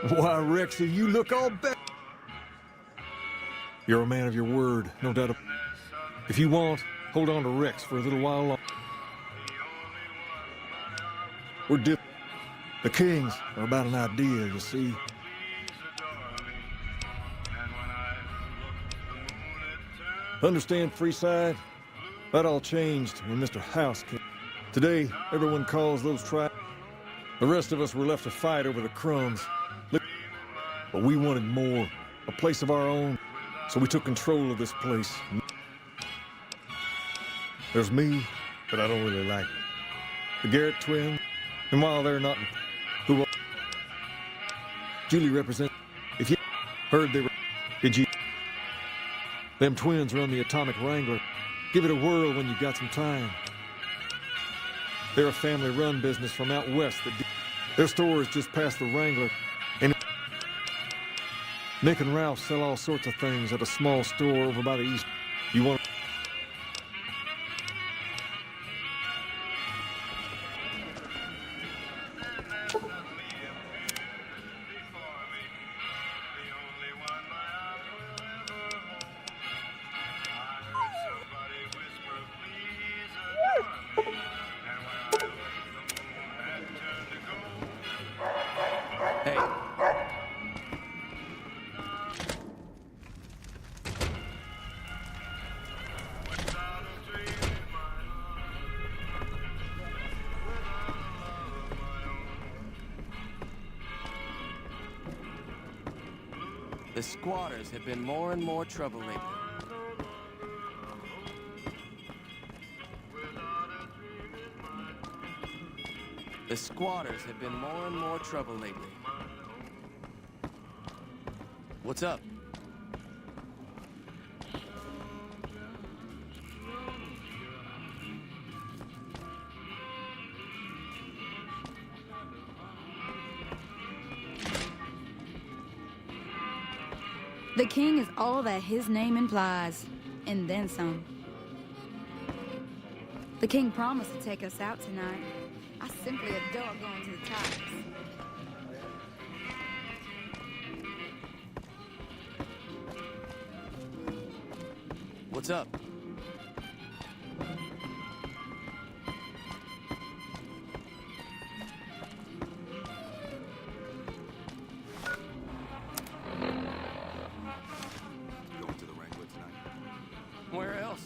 Why, Rexy, you look all better. You're a man of your word, no doubt. If you want, hold on to Rex for a little while longer. We're different. The Kings are about an idea, you see. Understand, Freeside? That all changed when Mr. House came. Today, everyone calls those tribes. The rest of us were left to fight over the crumbs. But we wanted more, a place of our own, so we took control of this place. There's me, but I don't really like it. The Garrett twins, and while they're not who are, Julie represents. If you heard they were, did you? Them twins run the Atomic Wrangler. Give it a whirl when you got some time. They're a family-run business from out west. Their store is just past the Wrangler. And Nick and Ralph sell all sorts of things at a small store over by the east. You want? The squatters have been more and more trouble lately. The squatters have been more and more trouble lately. What's up? The king is all that his name implies, and then some. The king promised to take us out tonight. I simply adore going to the tops. What's up? Where else?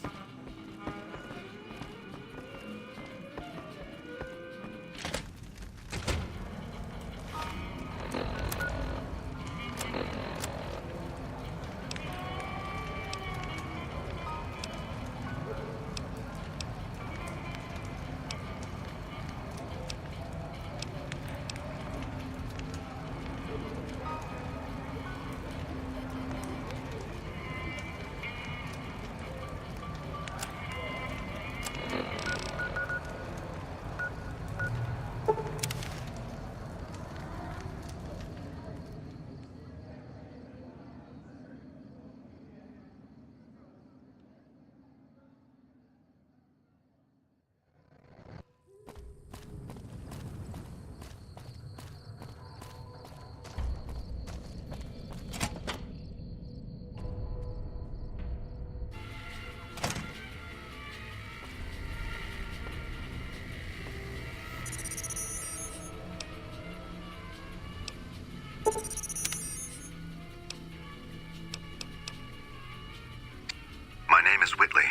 My name is Whitley.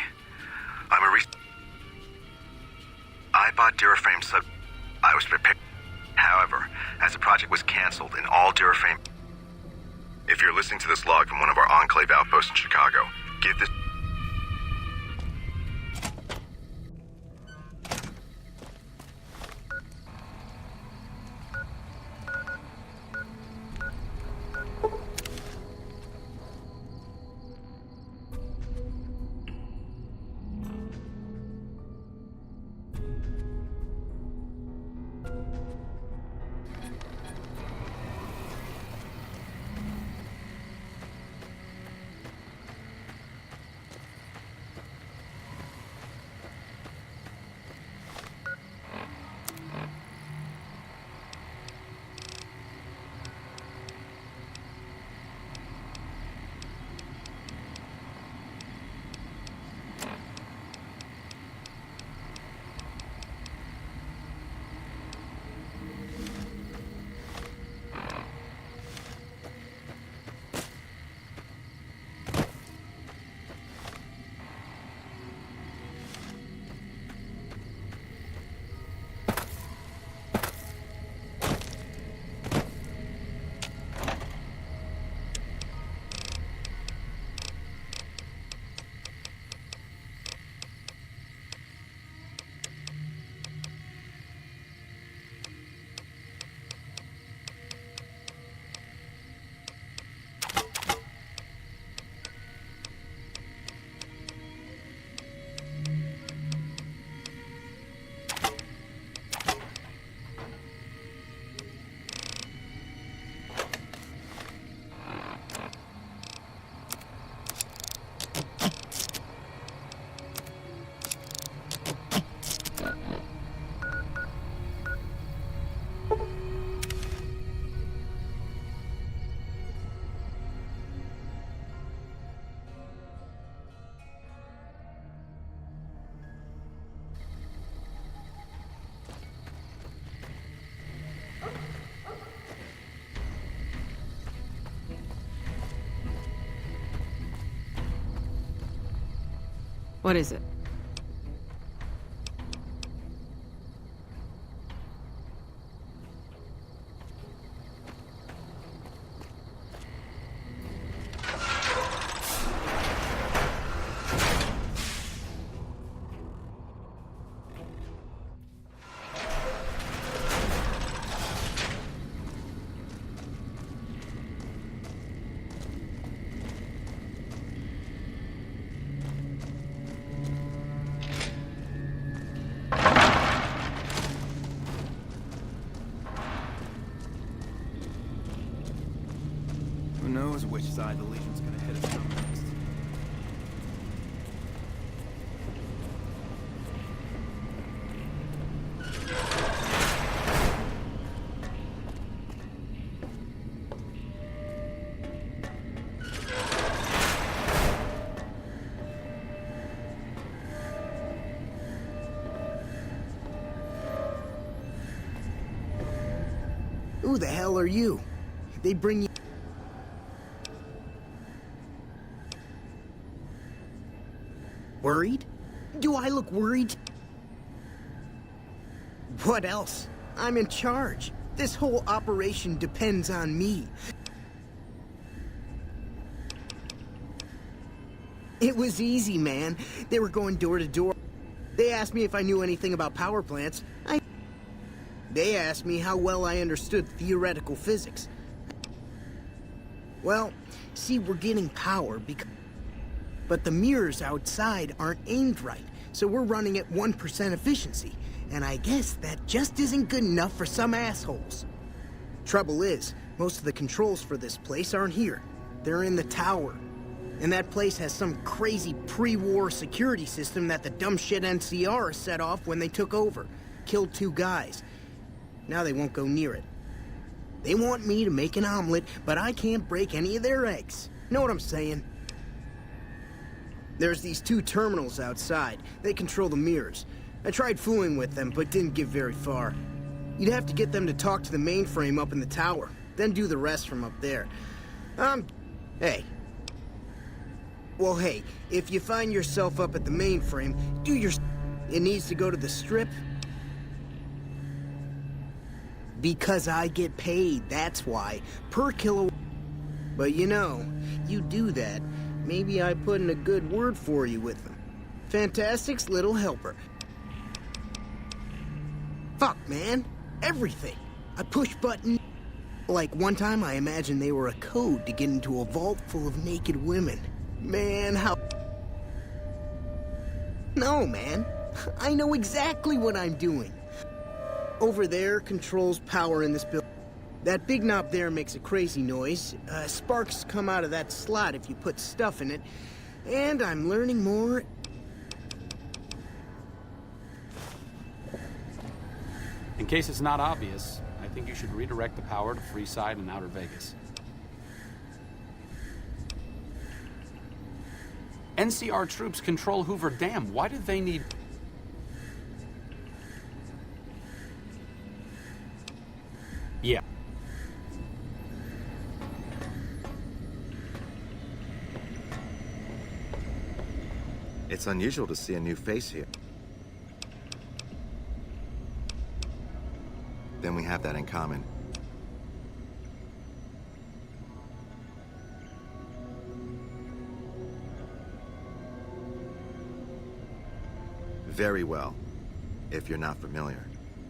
I'm a I bought Duraframe sub. I was prepared. However, as the project was canceled and all Duraframe... If you're listening to this log from one of our Enclave outposts in Chicago, give this... What is it? Who knows which side the Legion's gonna hit us from next. Who the hell are you? They bring you... Worried? Do I look worried? What else? I'm in charge. This whole operation depends on me. It was easy, man. They were going door to door. They asked me if I knew anything about power plants. They asked me how well I understood theoretical physics. Well, see, we're getting power because... But the mirrors outside aren't aimed right, so we're running at 1% efficiency. And I guess that just isn't good enough for some assholes. Trouble is, most of the controls for this place aren't here. They're in the tower. And that place has some crazy pre-war security system that the dumb shit NCR set off when they took over. Killed 2 guys. Now they won't go near it. They want me to make an omelet, but I can't break any of their eggs. Know what I'm saying? There's these 2 terminals outside. They control the mirrors. I tried fooling with them, but didn't get very far. You'd have to get them to talk to the mainframe up in the tower, then do the rest from up there. Hey. Well, hey, if you find yourself up at the mainframe, do your... It needs to go to the strip. Because I get paid, that's why. Per kilo... But you know, you do that, maybe I put in a good word for you with them. Fantastic's little helper. Fuck, man. Everything. I push button. Like one time I imagined they were a code to get into a vault full of naked women. Man, how... No, man. I know exactly what I'm doing. Over there controls power in this building. That big knob there makes a crazy noise. Sparks come out of that slot if you put stuff in it. And I'm learning more. In case it's not obvious, I think you should redirect the power to Freeside and Outer Vegas. NCR troops control Hoover Dam. Why do they need... Yeah. It's unusual to see a new face here. Then we have that in common. Very well. If you're not familiar,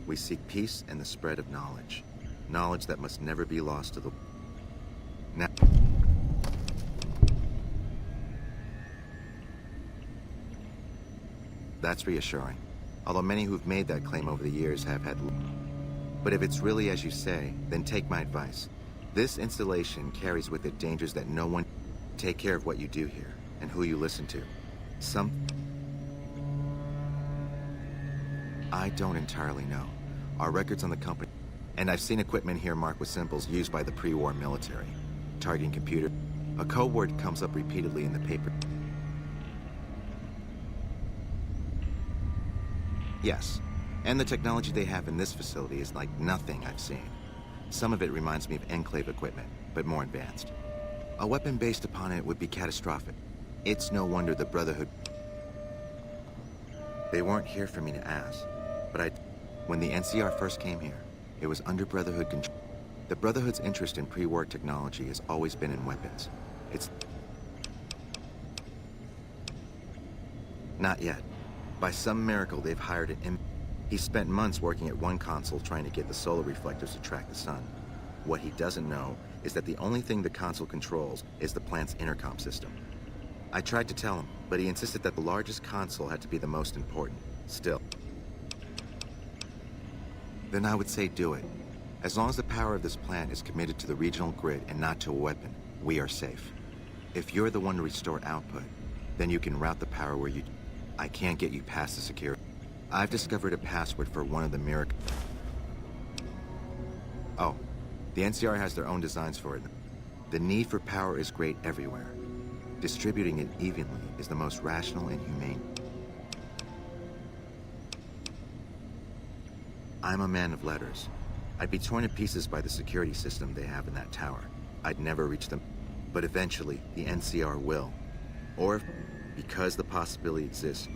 we seek peace and the spread of knowledge. Knowledge that must never be lost to the... Now... That's reassuring. Although many who've made that claim over the years have had... But if it's really as you say, then take my advice. This installation carries with it dangers that no one... Take care of what you do here, and who you listen to. I don't entirely know. Our records on the company... And I've seen equipment here marked with symbols used by the pre-war military. Targeting computer. A code word comes up repeatedly in the paper. Yes, and the technology they have in this facility is like nothing I've seen. Some of it reminds me of Enclave equipment, but more advanced. A weapon based upon it would be catastrophic. It's no wonder the Brotherhood... They weren't here for me to ask, but when the NCR first came here, it was under Brotherhood control. The Brotherhood's interest in pre-war technology has always been in weapons. It's... Not yet. By some miracle, they've hired he spent months working at one console trying to get the solar reflectors to track the sun. What he doesn't know is that the only thing the console controls is the plant's intercom system. I tried to tell him, but he insisted that the largest console had to be the most important. Still. Then I would say do it. As long as the power of this plant is committed to the regional grid and not to a weapon, we are safe. If you're the one to restore output, then you can route the power where you... I can't get you past the security. I've discovered a password for one of the miracle... Oh, the NCR has their own designs for it. The need for power is great everywhere. Distributing it evenly is the most rational and humane. I'm a man of letters. I'd be torn to pieces by the security system they have in that tower. I'd never reach them. But eventually, the NCR will. Or if, because the possibility exists,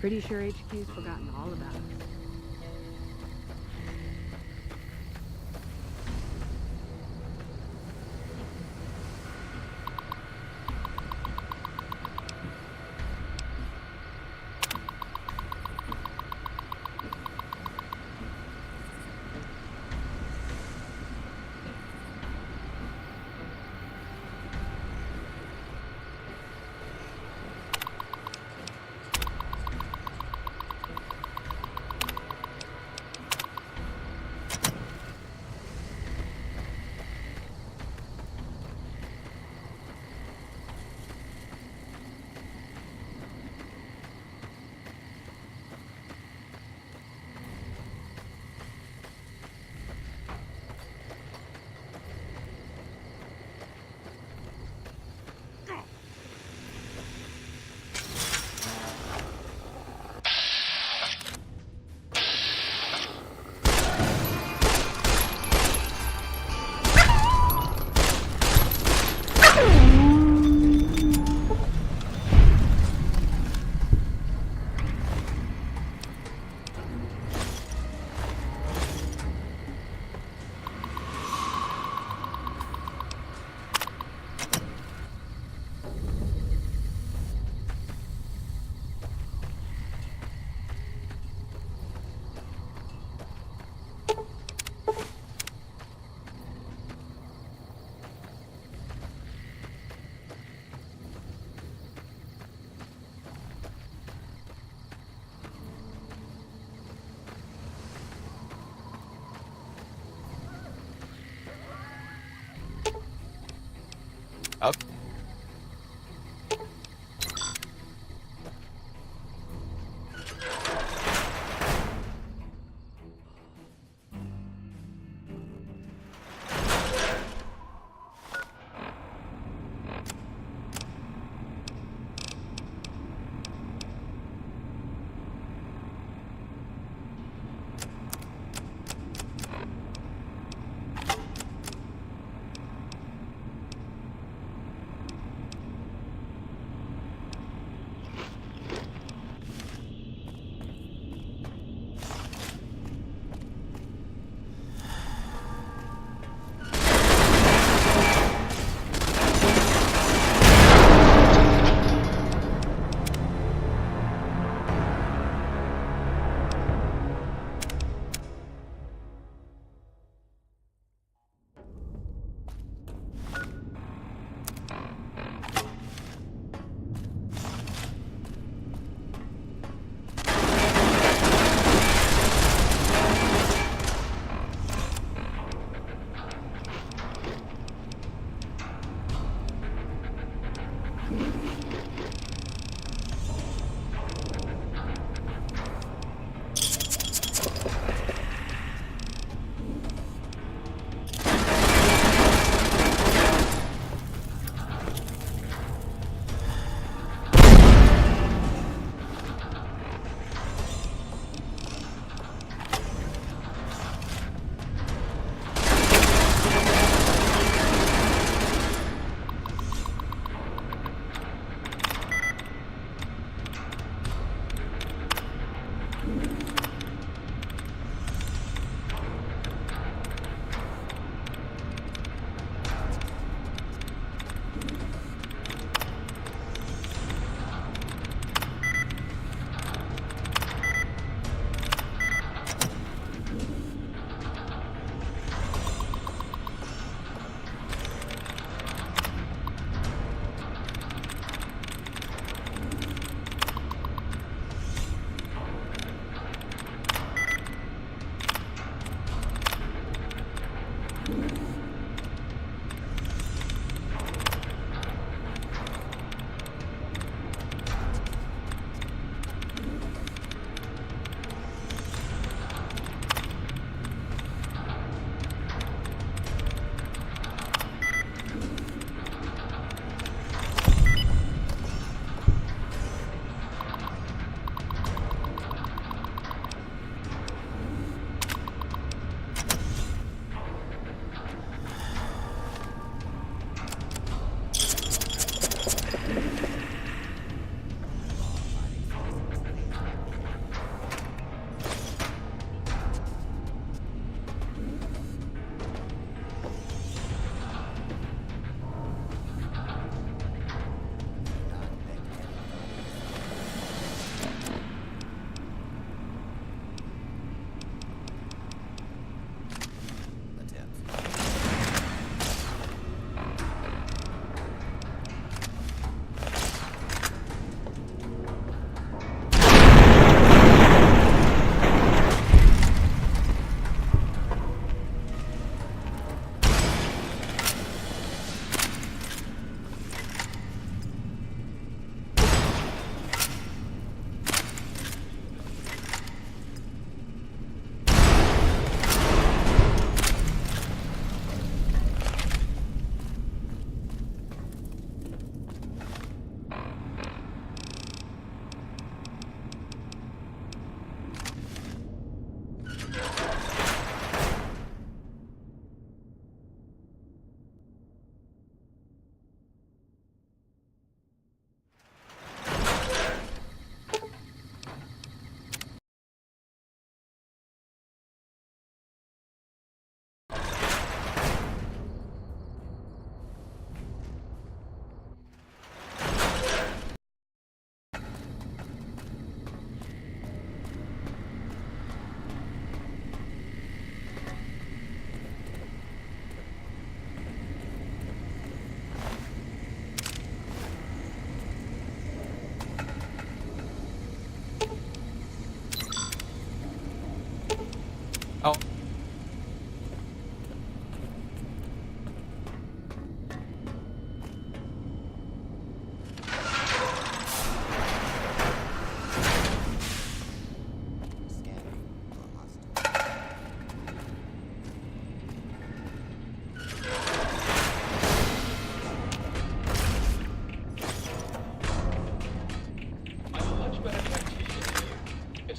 Pretty sure HQ's forgotten all about it.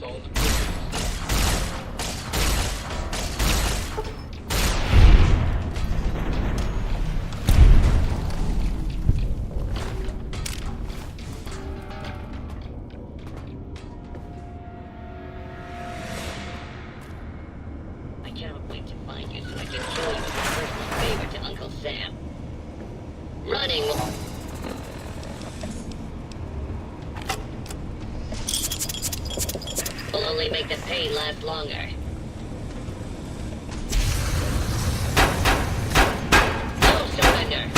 I cannot wait to find you so I can show you as a personal favor to Uncle Sam. Running will only make the pain last longer. No surrender!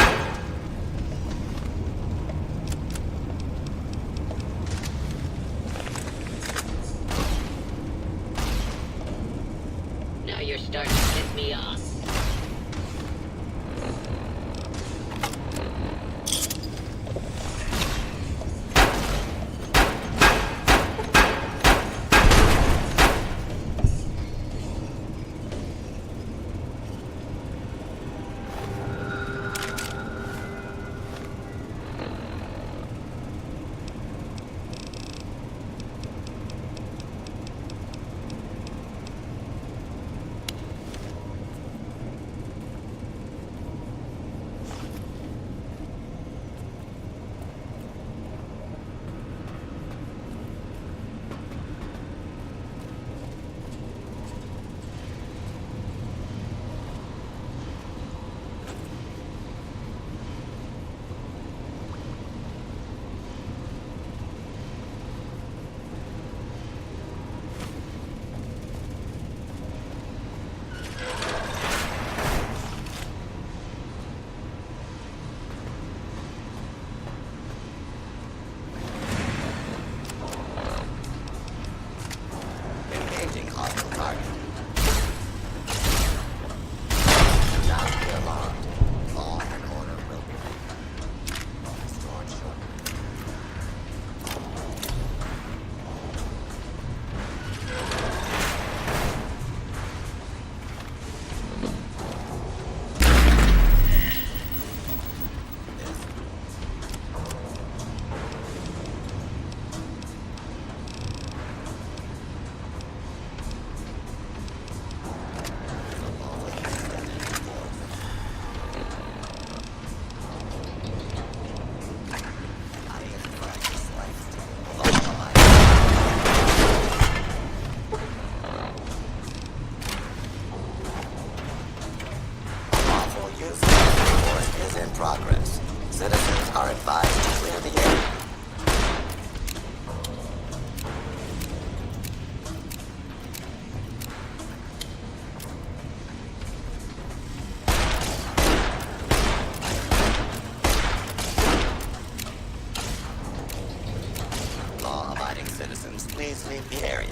Now you're starting to piss me off. Engaging hostile target. Now be alarmed. Law and order will be restored shortly. Lawful use of force is in progress. Citizens are advised to clear the area. Law-abiding citizens, please leave the area.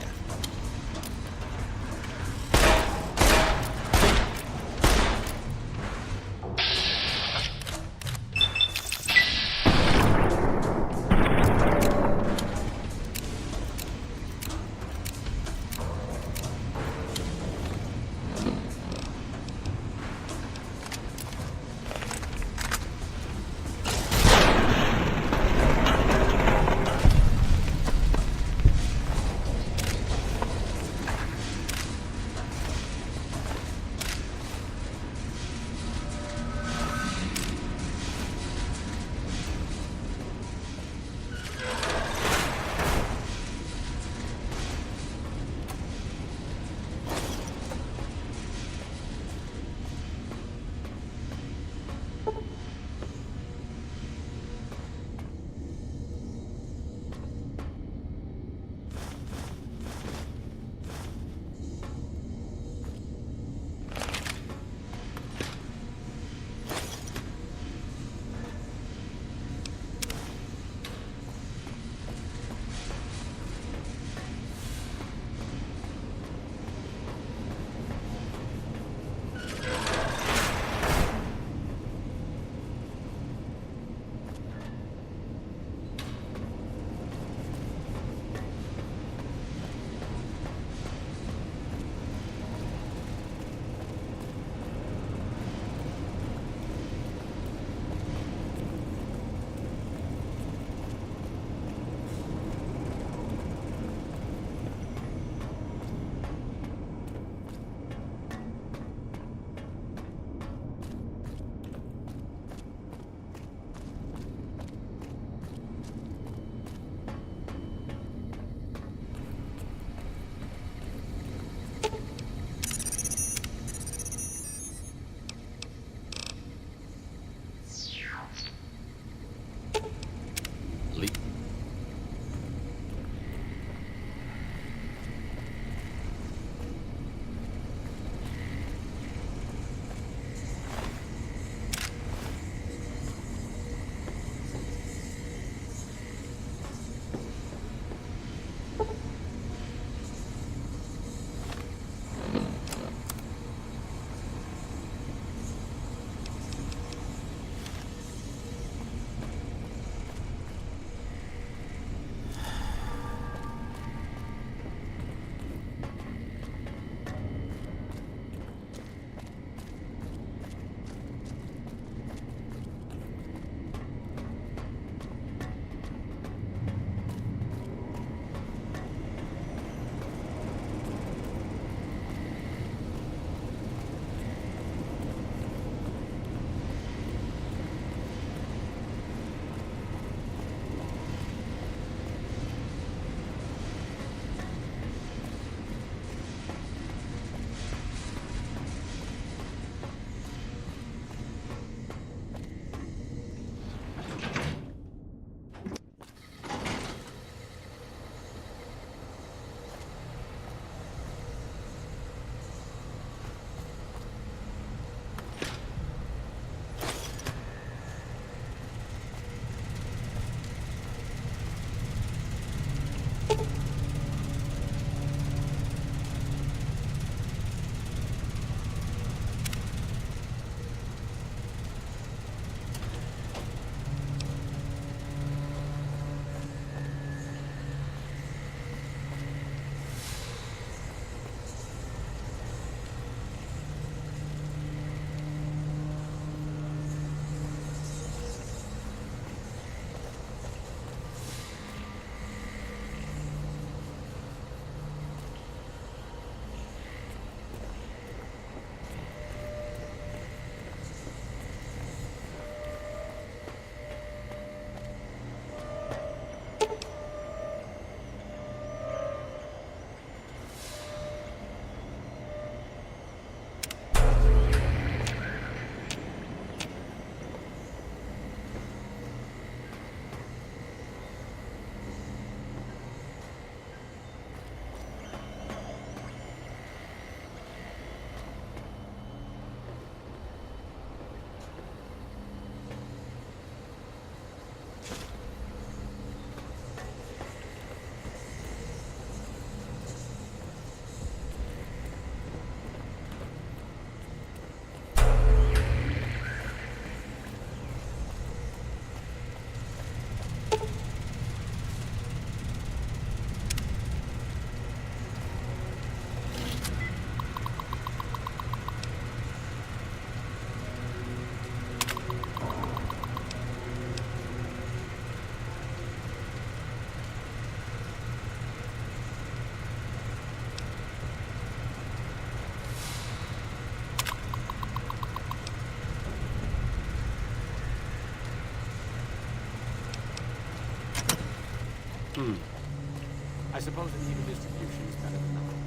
I suppose an even distribution is better than nothing.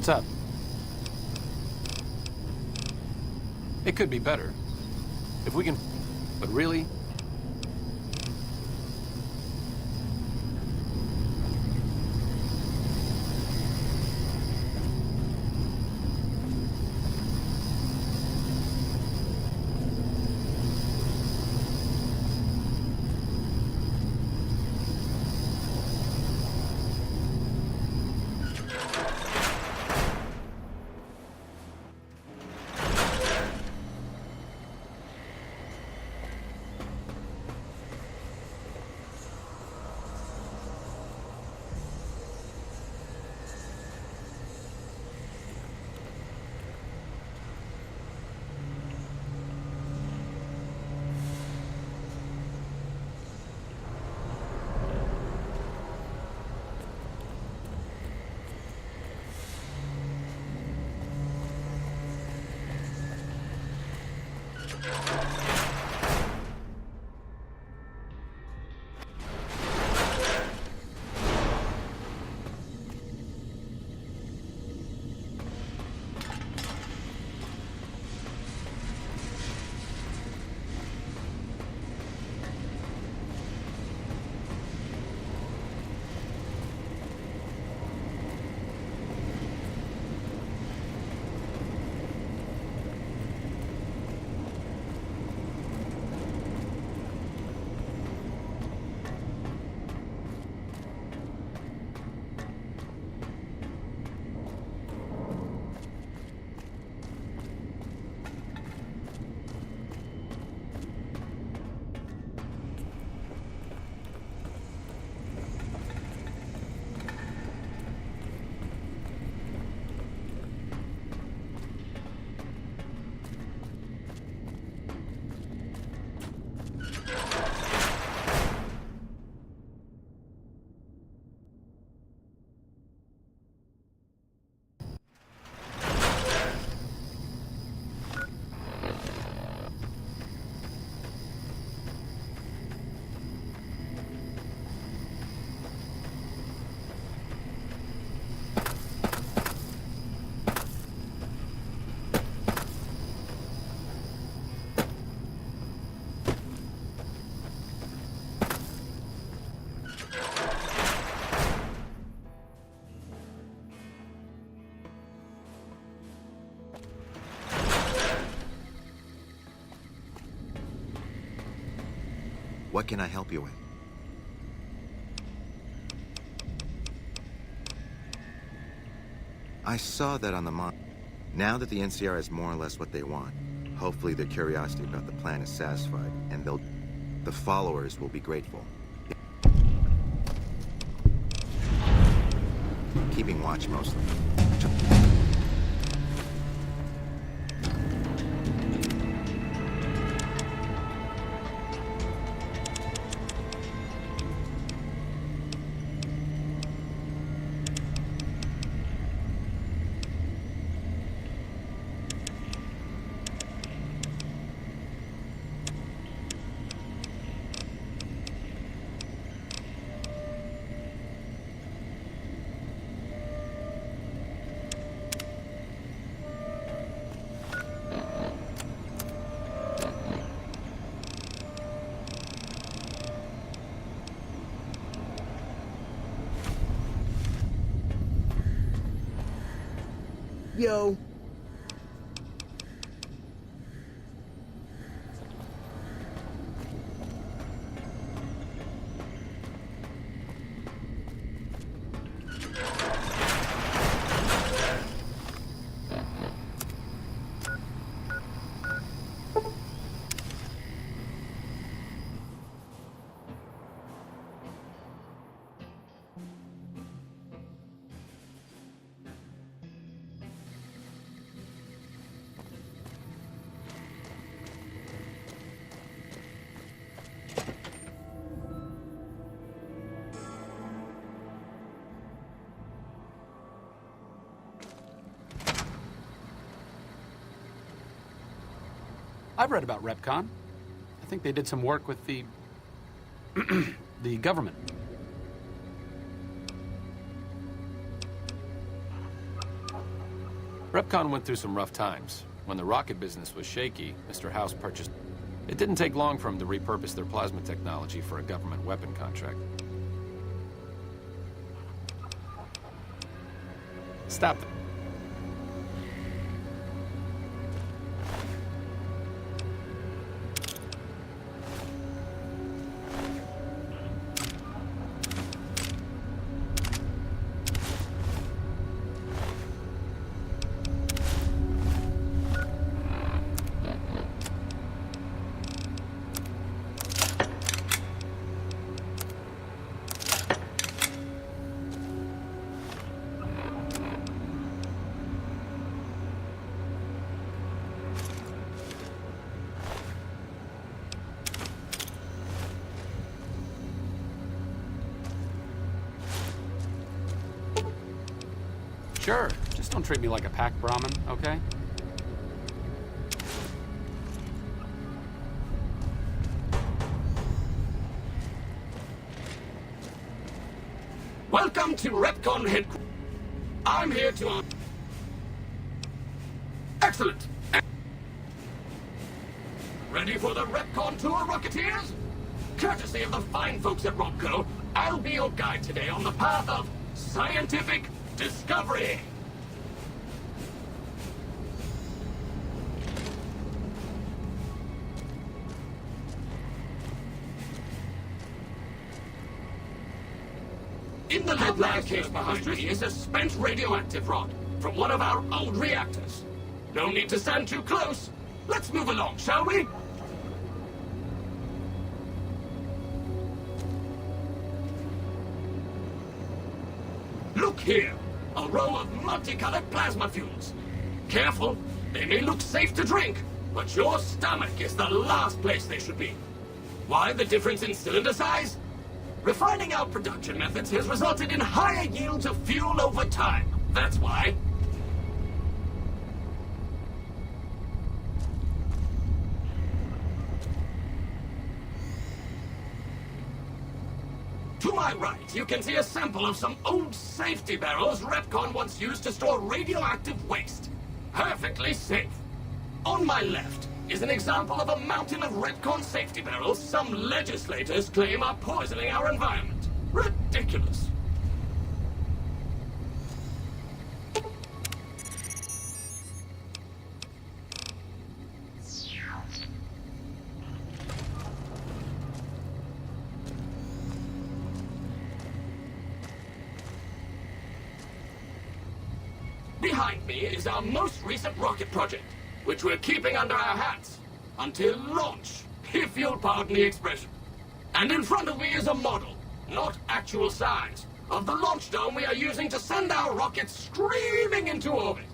What's up? It could be better. If we can... But really? What can I help you with? I saw that on the mon. Now that the NCR is more or less what they want, Hopefully their curiosity about the plan is satisfied, and the followers will be grateful. Keeping watch mostly. Yo. I've read about Repcon. I think they did some work with the... the government. Repcon went through some rough times. When the rocket business was shaky, Mr. House purchased... It didn't take long for him to repurpose their plasma technology for a government weapon contract. Stop them. Sure, just don't treat me like a pack Brahmin, okay? Welcome to Repcon headquarters. I'm here to... Excellent! Ready for the Repcon tour, Rocketeers? Courtesy of the fine folks at Robco, I'll be your guide today on the path of scientific discovery. In the headline case behind me is a spent radioactive rod from one of our old reactors. No need to stand too close. Let's move along, shall we? Look here, a row of multicolored plasma fuels. Careful, they may look safe to drink, but your stomach is the last place they should be. Why the difference in cylinder size? Refining our production methods has resulted in higher yields of fuel over time. That's why. To my right, you can see a sample of some old safety barrels Repcon once used to store radioactive waste. Perfectly safe. On my left is an example of a mountain of Repcon safety barrels some legislators claim are poisoning our environment. Ridiculous. Behind me is our most recent rocket project. which we're keeping under our hats until launch, if you'll pardon the expression. And in front of me is a model, not actual size, of the launch dome we are using to send our rockets screaming into orbit.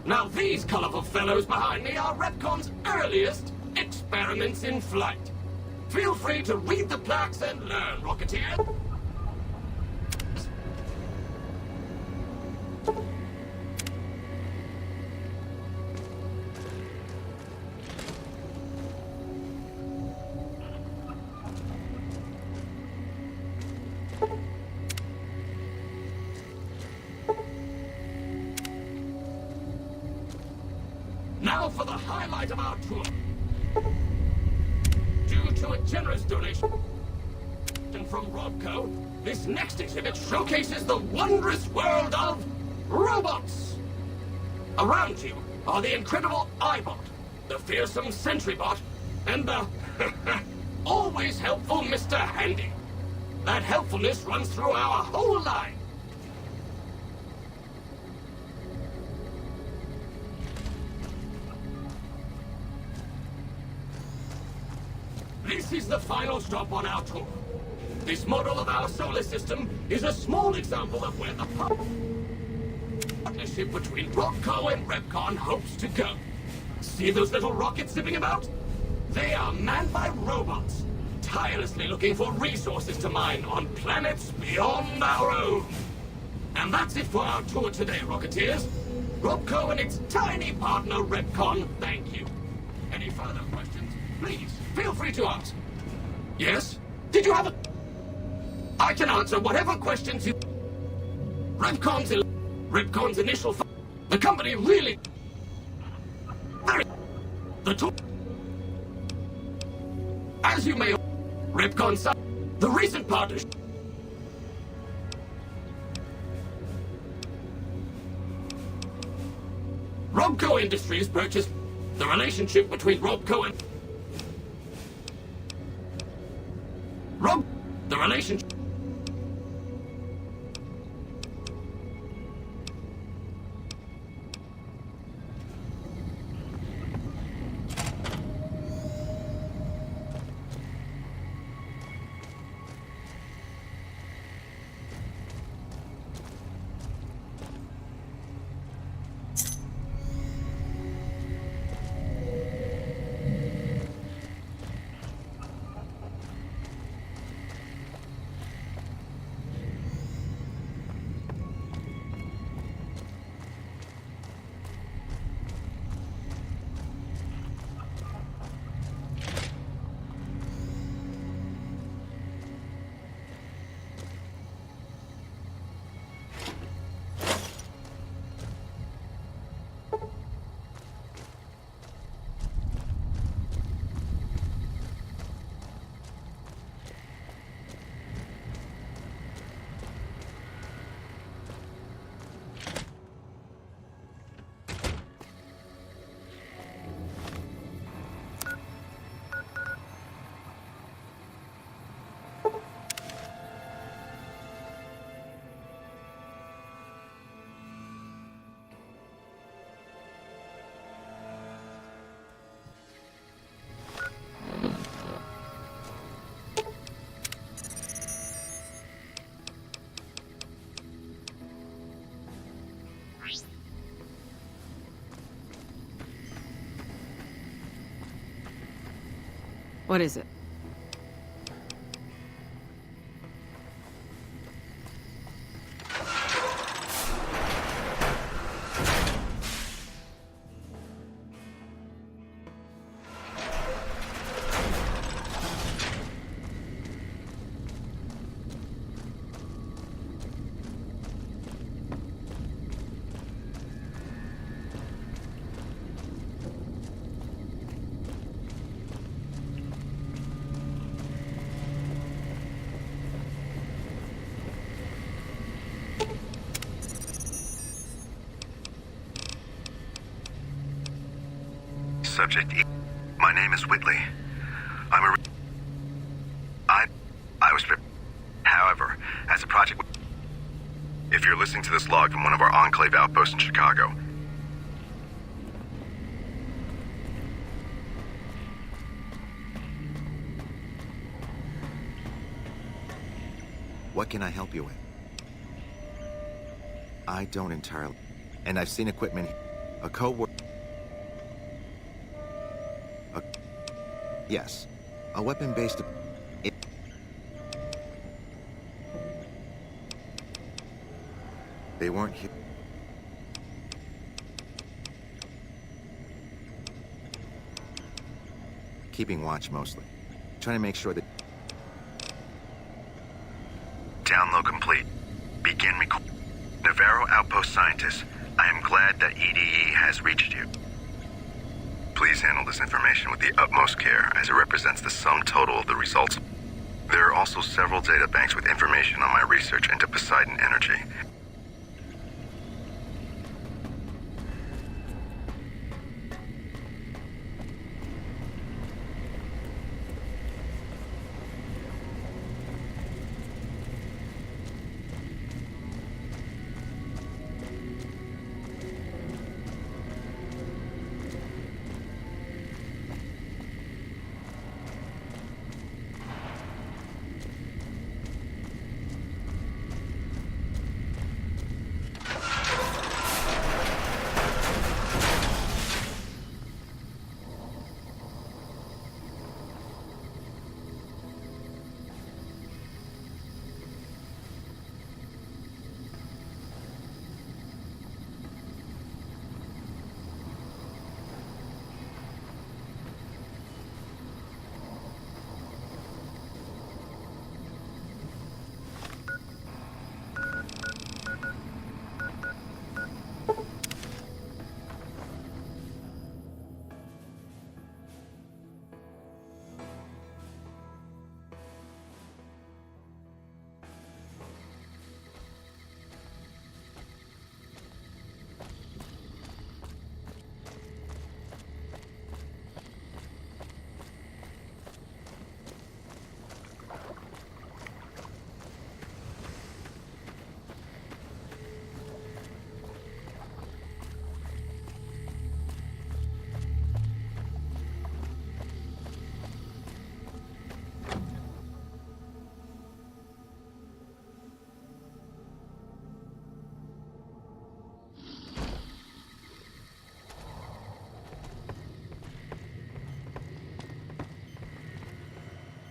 Now these colorful fellows behind me are Repcon's earliest experiments in flight. Feel free to read the plaques and learn, Rocketeer. Now for the highlight of our tour. Due to a generous donation from Robco, this next exhibit showcases the wondrous world of robots. Around you are the incredible iBot, the fearsome SentryBot, and the always helpful Mr. Handy. That helpfulness runs through our whole line. This is the final stop on our tour. This model of our solar system is a small example of where the partnership between Robco and Repcon hopes to go. See those little rockets zipping about? They are manned by robots, tirelessly looking for resources to mine on planets beyond our own. And that's it for our tour today, Rocketeers. Robco and its tiny partner, Repcon, thank you. Any further questions? Please, feel free to ask. Yes? Did you have a... I can answer whatever questions you... Repcon's initial... The company really... The tool... As you may... Repcon's... The recent partnership... Robco Industries purchased... The relationship between Robco and... The relationship... What is it? Subject E. My name is Whitley. I'm a As a project... If you're listening to this log from one of our Enclave outposts in Chicago... What can I help you with? I don't entirely... And I've seen equipment... A co-work... Yes. A weapon-based... They weren't here. Keeping watch, mostly. Trying to make sure that... Download complete. Begin Navarro Outpost Scientist, I am glad that EDE has reached you. Please handle this information with the utmost care, as it represents the sum total of the results. There are also several data banks with information on my research into Poseidon energy.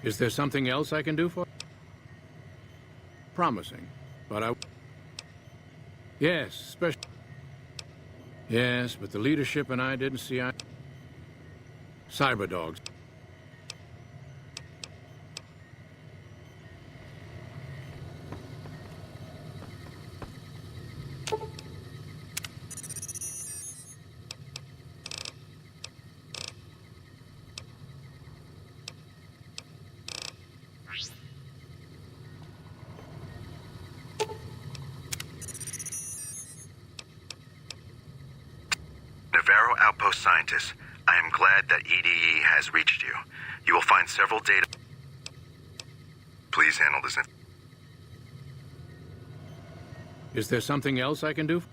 Is there something else I can do for? Promising, but I... Yes, special... Yes, but the leadership and I didn't see eye... Cyber dogs. Navarro Outpost Scientist, I am glad that EDE has reached you. You will find several data... Please handle this... Is there something else I can do?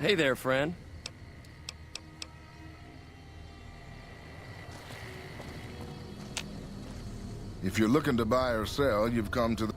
Hey there, friend. If you're looking to buy or sell, you've come to the...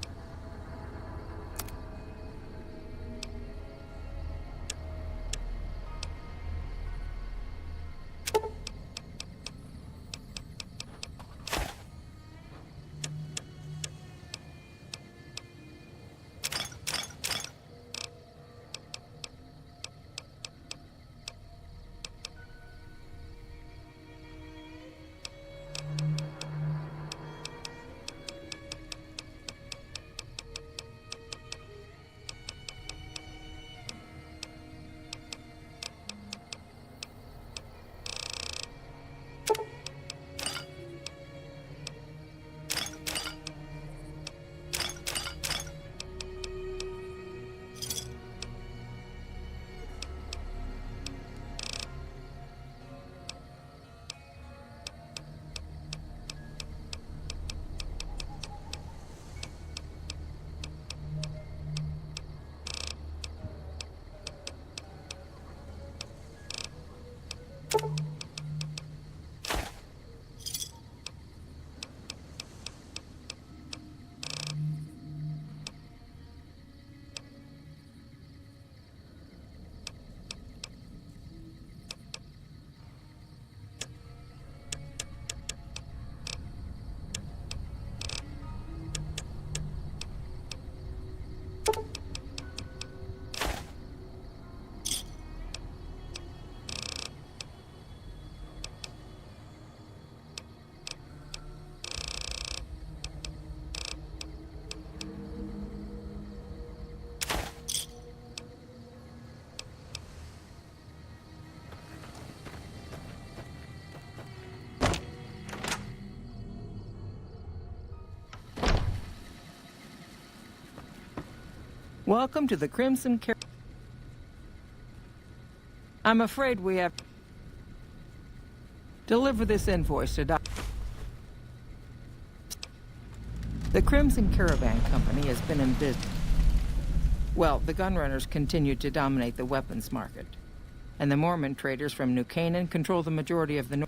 Welcome to the Crimson Car... I'm afraid we have... Deliver this invoice to Doc... The Crimson Caravan Company has been in business. Well, the gunrunners continue to dominate the weapons market. And the Mormon traders from New Canaan control the majority of the...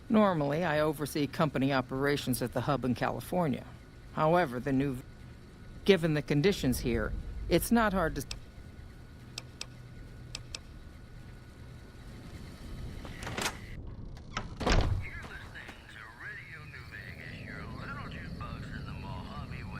Normally, I oversee company operations at the hub in California. However, given the conditions here, it's not hard to...